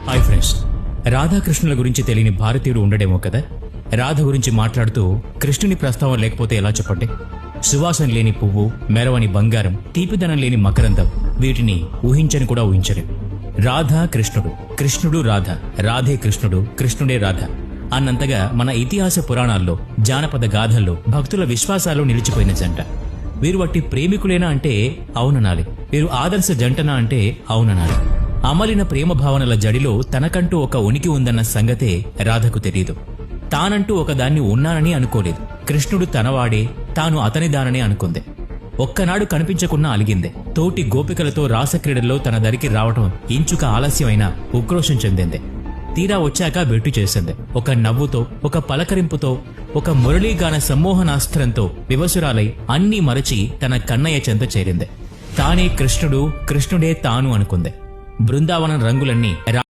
Hi friends, రాధాకృష్ణుల గురించి తెలియని భారతీయుడు ఉండడేమో కదా. రాధ గురించి మాట్లాడుతూ కృష్ణుని ప్రస్తావన లేకపోతే ఎలా చెప్పండి. సువాసన లేని పువ్వు, మెరవని బంగారం, తీపిదనం లేని మకరందం, వీటిని ఊహించని కూడా ఊహించరు. రాధ కృష్ణుడు, కృష్ణుడు రాధ, రాధే కృష్ణుడు, కృష్ణుడే రాధ అన్నంతగా మన ఇతిహాస పురాణాల్లో, జానపద గాథల్లో, భక్తుల విశ్వాసాలు నిలిచిపోయిన జంట. వీరు వట్టి ప్రేమికులేనా అంటే అవుననాలి. వీరు ఆదర్శ జంటనా అంటే అవుననాలి. అమలిన ప్రేమ భావనల జడిలో తనకంటూ ఒక ఉనికి ఉందన్న సంగతే రాధకు తెలియదు. తానంటూ ఒకదాన్ని ఉన్నానని అనుకోలేదు. కృష్ణుడు తనవాడే, తాను అతని దాననే అనుకుంది. ఒక్కనాడు కనిపించకున్నా అలిగిందే. తోటి గోపికలతో రాసక్రీడల్లో తన దరికి రావటం ఇంచుక ఆలస్యమైన ఉక్రోషం చెందింది. తీరా వచ్చాక బెట్టు చేసింది. ఒక నవ్వుతో, ఒక పలకరింపుతో, ఒక మురళీగాన సమ్మోహనాస్త్రంతో వివసురాలై అన్నీ మరచి తన కన్నయ్య చెంత చేరింది. తానే కృష్ణుడు, కృష్ణుడే తాను అనుకుంది. బృందావనం రంగులన్నీ